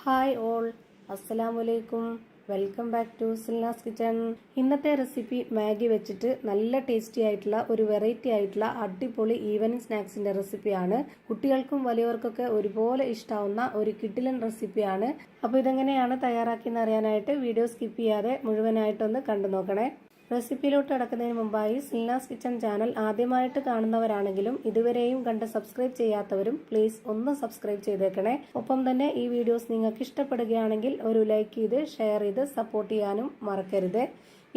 Hi all, അസ്സലാമലൈക്കും. Welcome back to Silnas kitchen. ഇന്നത്തെ recipe Maggi വെച്ചിട്ട് നല്ല ടേസ്റ്റി ആയിട്ടുള്ള ഒരു വെറൈറ്റി ആയിട്ടുള്ള അടിപൊളി ഈവനിങ് സ്നാക്സിന്റെ റെസിപ്പിയാണ്. കുട്ടികൾക്കും വലിയവർക്കൊക്കെ ഒരുപോലെ ഇഷ്ടാവുന്ന ഒരു കിടിലൻ റെസിപ്പിയാണ്. അപ്പോൾ ഇതെങ്ങനെയാണ് തയ്യാറാക്കിയെന്ന് അറിയാനായിട്ട് വീഡിയോ സ്കിപ്പ് ചെയ്യാതെ മുഴുവനായിട്ടൊന്ന് കണ്ടു നോക്കണേ. റെസിപ്പിയിലോട്ട് കടക്കുന്നതിന് മുമ്പായി സിൽനാസ് കിച്ചൺ ചാനൽ ആദ്യമായിട്ട് കാണുന്നവരാണെങ്കിലും ഇതുവരെയും കണ്ട് സബ്സ്ക്രൈബ് ചെയ്യാത്തവരും പ്ലീസ് ഒന്ന് സബ്സ്ക്രൈബ് ചെയ്തേക്കണേ. ഒപ്പം തന്നെ ഈ വീഡിയോസ് നിങ്ങൾക്ക് ഇഷ്ടപ്പെടുകയാണെങ്കിൽ ഒരു ലൈക്ക് ചെയ്ത് ഷെയർ ചെയ്ത് സപ്പോർട്ട് ചെയ്യാനും മറക്കരുത്.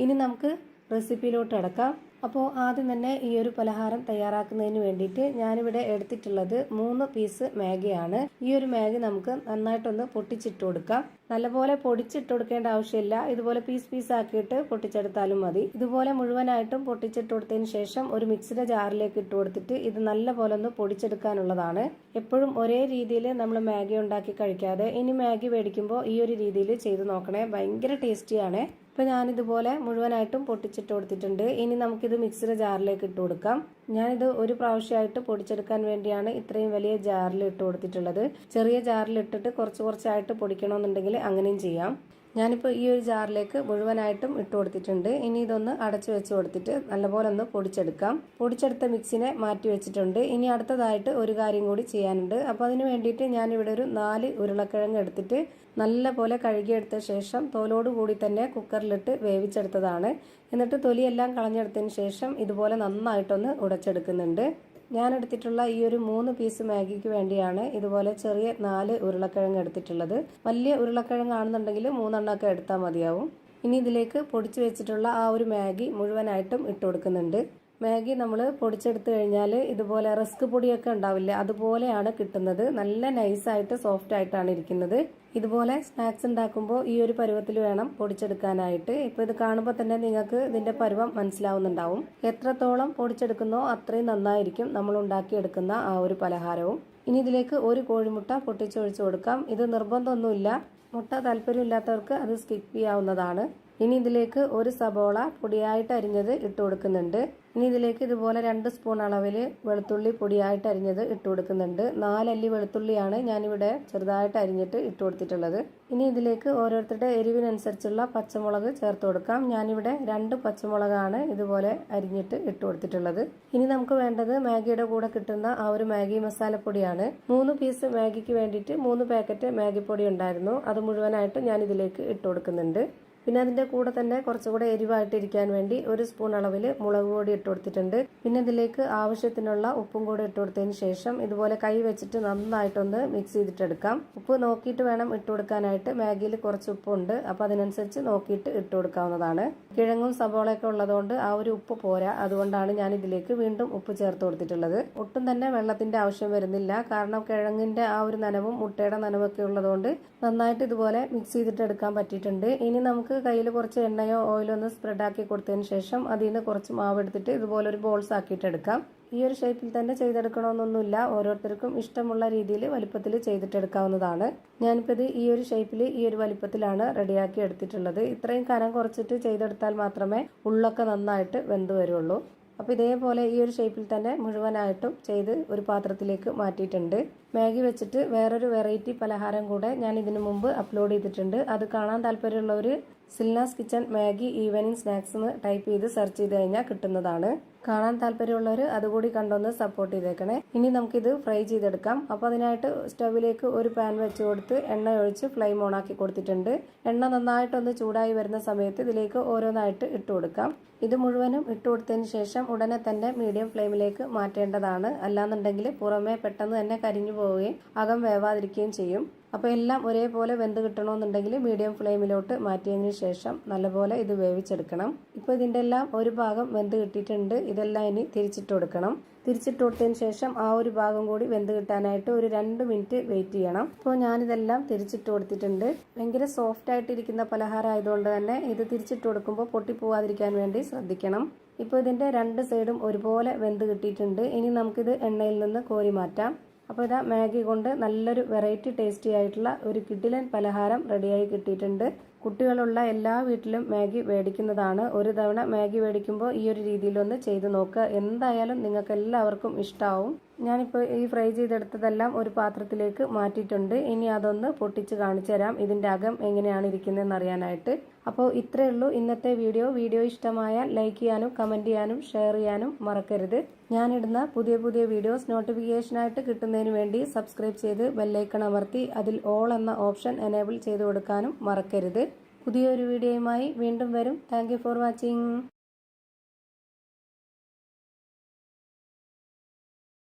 ഇനി നമുക്ക് റെസിപ്പിയിലോട്ട് കടക്കാം. അപ്പോൾ ആദ്യം തന്നെ ഈ ഒരു പലഹാരം തയ്യാറാക്കുന്നതിന് വേണ്ടിയിട്ട് ഞാനിവിടെ എടുത്തിട്ടുള്ളത് 3 പീസ് മാഗിയാണ്. ഈ ഒരു മാഗി നമുക്ക് നന്നായിട്ടൊന്ന് പൊട്ടിച്ചിട്ട് കൊടുക്കാം. നല്ലപോലെ പൊടിച്ചിട്ട് കൊടുക്കേണ്ട ആവശ്യമില്ല, ഇതുപോലെ പീസ് ആക്കിയിട്ട് പൊട്ടിച്ചെടുത്താലും മതി. ഇതുപോലെ മുഴുവനായിട്ടും പൊട്ടിച്ചിട്ട് കൊടുത്തതിന് ശേഷം ഒരു മിക്സിയുടെ ജാറിലേക്ക് ഇട്ട് കൊടുത്തിട്ട് ഇത് നല്ലപോലെ ഒന്ന് പൊടിച്ചെടുക്കാനുള്ളതാണ്. എപ്പോഴും ഒരേ രീതിയിൽ നമ്മൾ മാഗി ഉണ്ടാക്കി കഴിക്കാതെ ഇനി മാഗി മേടിക്കുമ്പോൾ ഈ ഒരു രീതിയിൽ ചെയ്ത് നോക്കണേ, ഭയങ്കര ടേസ്റ്റിയാണ്. ഇപ്പൊ ഞാനിതുപോലെ മുഴുവനായിട്ടും പൊട്ടിച്ചിട്ട് കൊടുത്തിട്ടുണ്ട്. ഇനി നമുക്കിത് മിക്സിയുടെ ജാറിലേക്ക് ഇട്ട് കൊടുക്കാം. ഞാനിത് ഒരു പ്രാവശ്യമായിട്ട് പൊടിച്ചെടുക്കാൻ വേണ്ടിയാണ് ഇത്രയും വലിയ ജാറിൽ ഇട്ട് കൊടുത്തിട്ടുള്ളത്. ചെറിയ ജാറിൽ ഇട്ടിട്ട് കുറച്ചായിട്ട് പൊടിക്കണമെന്നുണ്ടെങ്കിൽ അങ്ങനെയും ചെയ്യാം. ഞാനിപ്പോൾ ഈ ഒരു ജാറിലേക്ക് മുഴുവനായിട്ടും ഇട്ട് കൊടുത്തിട്ടുണ്ട്. ഇനി ഇതൊന്ന് അടച്ചു വെച്ച് കൊടുത്തിട്ട് നല്ലപോലെ ഒന്ന് പൊടിച്ചെടുക്കാം. പൊടിച്ചെടുത്ത മിക്സിനെ മാറ്റി വെച്ചിട്ടുണ്ട്. ഇനി അടുത്തതായിട്ട് ഒരു കാര്യം കൂടി ചെയ്യാനുണ്ട്. അപ്പോൾ അതിന് വേണ്ടിയിട്ട് ഞാനിവിടെ ഒരു 4 ഉരുളക്കിഴങ്ങ് എടുത്തിട്ട് നല്ലപോലെ കഴുകിയെടുത്ത ശേഷം തോലോട് കൂടി തന്നെ കുക്കറിലിട്ട് വേവിച്ചെടുത്തതാണ്. എന്നിട്ട് തൊലിയെല്ലാം കളഞ്ഞെടുത്തതിന് ശേഷം ഇതുപോലെ നന്നായിട്ടൊന്ന് ഉടച്ചെടുക്കുന്നുണ്ട്. ഞാൻ എടുത്തിട്ടുള്ള ഈ ഒരു 3 പീസ് മാഗിക്ക് വേണ്ടിയാണ് ഇതുപോലെ ചെറിയ 4 ഉരുളക്കിഴങ്ങ് എടുത്തിട്ടുള്ളത്. വലിയ ഉരുളക്കിഴങ്ങാണെന്നുണ്ടെങ്കിൽ 3 എണ്ണമൊക്കെ എടുത്താൽ മതിയാവും. ഇനി ഇതിലേക്ക് പൊടിച്ചു വെച്ചിട്ടുള്ള ആ ഒരു മാഗി മുഴുവനായിട്ടും ഇട്ട് കൊടുക്കുന്നുണ്ട്. മാഗി നമ്മൾ പൊടിച്ചെടുത്തു കഴിഞ്ഞാൽ ഇതുപോലെ റസ്ക് പൊടിയൊക്കെ ഉണ്ടാവില്ലേ, അതുപോലെയാണ് കിട്ടുന്നത്. നല്ല നൈസായിട്ട് സോഫ്റ്റ് ആയിട്ടാണ് ഇരിക്കുന്നത്. ഇതുപോലെ സ്നാക്സ് ഉണ്ടാക്കുമ്പോൾ ഈ ഒരു പരുവത്തിൽ വേണം പൊടിച്ചെടുക്കാനായിട്ട്. ഇപ്പൊ ഇത് കാണുമ്പോൾ തന്നെ നിങ്ങൾക്ക് ഇതിന്റെ പരുവം മനസ്സിലാവുന്നുണ്ടാവും. എത്രത്തോളം പൊടിച്ചെടുക്കുന്നോ അത്രയും നന്നായിരിക്കും നമ്മൾ ഉണ്ടാക്കിയെടുക്കുന്ന ആ ഒരു പലഹാരവും. ഇനി ഇതിലേക്ക് ഒരു കോഴിമുട്ട പൊട്ടിച്ചൊഴിച്ചു കൊടുക്കാം. ഇത് നിർബന്ധമൊന്നുമില്ല, മുട്ട താല്പര്യമില്ലാത്തവർക്ക് അത് സ്കിപ്പ് ചെയ്യാവുന്നതാണ്. ഇനി ഇതിലേക്ക് ഒരു സബോള പൊടിയായിട്ട് അരിഞ്ഞത് ഇട്ട് കൊടുക്കുന്നുണ്ട്. ഇനി ഇതിലേക്ക് ഇതുപോലെ 2 സ്പൂൺ അളവിൽ വെളുത്തുള്ളി പൊടിയായിട്ട് അരിഞ്ഞത് ഇട്ട് കൊടുക്കുന്നുണ്ട്. 4 അല്ലി വെളുത്തുള്ളിയാണ് ഞാനിവിടെ ചെറുതായിട്ട് അരിഞ്ഞിട്ട് ഇട്ട് കൊടുത്തിട്ടുള്ളത്. ഇനി ഇതിലേക്ക് ഓരോരുത്തരുടെ എരിവിനനുസരിച്ചുള്ള പച്ചമുളക് ചേർത്ത് കൊടുക്കാം. ഞാനിവിടെ 2 പച്ചമുളകാണ് ഇതുപോലെ അരിഞ്ഞിട്ട് ഇട്ട് കൊടുത്തിട്ടുള്ളത്. ഇനി നമുക്ക് വേണ്ടത് മാഗിയുടെ കൂടെ കിട്ടുന്ന ആ ഒരു മാഗി മസാലപ്പൊടിയാണ്. 3 പീസ് മാഗിക്ക് വേണ്ടിയിട്ട് 3 പാക്കറ്റ് മാഗി പൊടി ഉണ്ടായിരുന്നു. അത് മുഴുവനായിട്ട് ഞാൻ ഇതിലേക്ക് ഇട്ട് കൊടുക്കുന്നുണ്ട്. പിന്നെ അതിന്റെ കൂടെ തന്നെ കുറച്ചുകൂടെ എരിവായിട്ടിരിക്കാൻ വേണ്ടി 1 സ്പൂൺ അളവിൽ മുളക് പൊടി ഇട്ട് കൊടുത്തിട്ടുണ്ട്. പിന്നെ ഇതിലേക്ക് ആവശ്യത്തിനുള്ള ഉപ്പും കൂടെ ഇട്ട് കൊടുത്തതിന് ശേഷം ഇതുപോലെ കൈ വെച്ചിട്ട് നന്നായിട്ടൊന്ന് മിക്സ് ചെയ്തിട്ടെടുക്കാം. ഉപ്പ് നോക്കിയിട്ട് വേണം ഇട്ട് കൊടുക്കാനായിട്ട്. മാഗിയിൽ കുറച്ച് ഉപ്പുണ്ട്, അപ്പൊ അതിനനുസരിച്ച് നോക്കിയിട്ട് ഇട്ട് കൊടുക്കാവുന്നതാണ്. കിഴങ്ങും സബോളയൊക്കെ ഉള്ളതുകൊണ്ട് ആ ഒരു ഉപ്പ് പോരാ, അതുകൊണ്ടാണ് ഞാൻ ഇതിലേക്ക് വീണ്ടും ഉപ്പ് ചേർത്ത് കൊടുത്തിട്ടുള്ളത്. ഒട്ടും തന്നെ വെള്ളത്തിന്റെ ആവശ്യം വരുന്നില്ല, കാരണം കിഴങ്ങിന്റെ ആ ഒരു നനവും മുട്ടയുടെ നനവൊക്കെ ഉള്ളതുകൊണ്ട് നന്നായിട്ട് ഇതുപോലെ മിക്സ് ചെയ്തിട്ട് എടുക്കാൻ പറ്റിയിട്ടുണ്ട്. ഇനി നമുക്ക് കയ്യിൽ കുറച്ച് എണ്ണയോ ഓയിലോ ഒന്ന് സ്പ്രെഡ് ആക്കി കൊടുത്തതിന് ശേഷം അതിൽ നിന്ന് കുറച്ച് മാവ് എടുത്തിട്ട് ഇതുപോലെ ഒരു ബോൾസ് ആക്കിയിട്ട് എടുക്കാം. ഈ ഒരു ഷേപ്പിൽ തന്നെ ചെയ്തെടുക്കണമെന്നൊന്നുമില്ല, ഓരോരുത്തർക്കും ഇഷ്ടമുള്ള രീതിയിൽ വലിപ്പത്തിൽ ചെയ്തിട്ടെടുക്കാവുന്നതാണ്. ഞാനിപ്പോൾ ഇത് ഈ ഒരു ഷേപ്പിൽ ഈ ഒരു വലിപ്പത്തിലാണ് റെഡിയാക്കി എടുത്തിട്ടുള്ളത്. ഇത്രയും കനം കുറച്ചിട്ട് ചെയ്തെടുത്താൽ മാത്രമേ ഉള്ളൊക്കെ നന്നായിട്ട് വെന്ത് വരുള്ളൂ. അപ്പോൾ ഇതേപോലെ ഈ ഒരു ഷേപ്പിൽ തന്നെ മുഴുവനായിട്ടും ചെയ്ത് ഒരു പാത്രത്തിലേക്ക് മാറ്റിയിട്ടുണ്ട്. മാഗി വെച്ചിട്ട് വേറൊരു വെറൈറ്റി പലഹാരം കൂടെ ഞാൻ ഇതിനു മുമ്പ് അപ്ലോഡ് ചെയ്തിട്ടുണ്ട്. അത് കാണാൻ താല്പര്യമുള്ളവർ Silna's kitchen Maggi evening snacks എന്ന് ടൈപ്പ് ചെയ്ത് സെർച്ച് ചെയ്ത് കഴിഞ്ഞാൽ കിട്ടുന്നതാണ്. കാണാൻ താല്പര്യമുള്ളവർ അതുകൂടി കണ്ടൊന്ന് സപ്പോർട്ട് ചെയ്തേക്കണേ. ഇനി നമുക്കിത് ഫ്രൈ ചെയ്തെടുക്കാം. അപ്പോൾ അതിനായിട്ട് സ്റ്റവിലേക്ക് ഒരു പാൻ വെച്ച് കൊടുത്ത് എണ്ണ ഒഴിച്ച് ഫ്ലെയിം ഓൺ ആക്കി കൊടുത്തിട്ടുണ്ട്. എണ്ണ നന്നായിട്ടൊന്ന് ചൂടായി വരുന്ന സമയത്ത് ഇതിലേക്ക് ഓരോന്നായിട്ട് ഇട്ട് കൊടുക്കാം. ഇത് മുഴുവനും ഇട്ട് കൊടുത്തതിന് ശേഷം ഉടനെ തന്നെ മീഡിയം ഫ്ലെയിമിലേക്ക് മാറ്റേണ്ടതാണ്. അല്ലാന്നുണ്ടെങ്കിൽ പുറമേ പെട്ടെന്ന് തന്നെ കരിഞ്ഞു പോവുകയും അകം വേവാതിരിക്കുകയും ചെയ്യും. അപ്പോൾ എല്ലാം ഒരേപോലെ വെന്ത് കിട്ടണമെന്നുണ്ടെങ്കിൽ മീഡിയം ഫ്ലെയിമിലോട്ട് മാറ്റിയതിന് ശേഷം നല്ലപോലെ ഇത് വേവിച്ചെടുക്കണം. ഇപ്പോൾ ഇതിൻ്റെ എല്ലാം ഒരു ഭാഗം വെന്ത് കിട്ടിയിട്ടുണ്ട്. ഇതെല്ലാം ഇനി തിരിച്ചിട്ട് കൊടുക്കണം. തിരിച്ചിട്ട് കൊടുത്തതിന് ശേഷം ആ ഒരു ഭാഗം കൂടി വെന്ത് കിട്ടാനായിട്ട് ഒരു 2 മിനിറ്റ് വെയിറ്റ് ചെയ്യണം. ഇപ്പോൾ ഞാനിതെല്ലാം തിരിച്ചിട്ട് കൊടുത്തിട്ടുണ്ട്. ഭയങ്കര സോഫ്റ്റ് ആയിട്ടിരിക്കുന്ന പലഹാരം ആയതുകൊണ്ട് തന്നെ ഇത് തിരിച്ചിട്ട് കൊടുക്കുമ്പോൾ പൊട്ടിപ്പോവാതിരിക്കാൻ വേണ്ടി ശ്രദ്ധിക്കണം. ഇപ്പോൾ ഇതിൻ്റെ 2 സൈഡും ഒരുപോലെ വെന്ത് കിട്ടിയിട്ടുണ്ട്. ഇനി നമുക്കിത് എണ്ണയിൽ നിന്ന് കോരി മാറ്റാം. അപ്പോൾ ഇതാ മാഗി കൊണ്ട് നല്ലൊരു വെറൈറ്റി ടേസ്റ്റി ആയിട്ടുള്ള ഒരു കിടിലൻ പലഹാരം റെഡിയായി കിട്ടിയിട്ടുണ്ട്. കുട്ടികളുള്ള എല്ലാ വീട്ടിലും മാഗി മേടിക്കുന്നതാണ്. ഒരു തവണ മാഗി മേടിക്കുമ്പോൾ ഈ ഒരു രീതിയിലൊന്ന് ചെയ്ത് നോക്കുക. എന്തായാലും നിങ്ങൾക്ക് എല്ലാവർക്കും ഇഷ്ടമാവും. ഞാനിപ്പോൾ ഈ ഫ്രൈ ചെയ്തെടുത്തതെല്ലാം ഒരു പാത്രത്തിലേക്ക് മാറ്റിയിട്ടുണ്ട്. ഇനി അതൊന്ന് പൊട്ടിച്ച് കാണിച്ചു തരാം ഇതിൻ്റെ അകം എങ്ങനെയാണ് ഇരിക്കുന്നതെന്ന് അറിയാനായിട്ട്. അപ്പോൾ ഇത്രയേ ഉള്ളൂ ഇന്നത്തെ വീഡിയോ. വീഡിയോ ഇഷ്ടമായാൽ ലൈക്ക് ചെയ്യാനും കമൻറ്റ് ചെയ്യാനും ഷെയർ ചെയ്യാനും മറക്കരുത്. ഞാനിടുന്ന പുതിയ പുതിയ വീഡിയോസ് നോട്ടിഫിക്കേഷനായിട്ട് കിട്ടുന്നതിന് വേണ്ടി സബ്സ്ക്രൈബ് ചെയ്ത് ബെല്ലൈക്കൺ അമർത്തി അതിൽ ഓൾ എന്ന ഓപ്ഷൻ എനേബിൾ ചെയ്ത് കൊടുക്കാനും മറക്കരുത്. പുതിയൊരു വീഡിയോയുമായി വീണ്ടും വരും. Thank you for watching.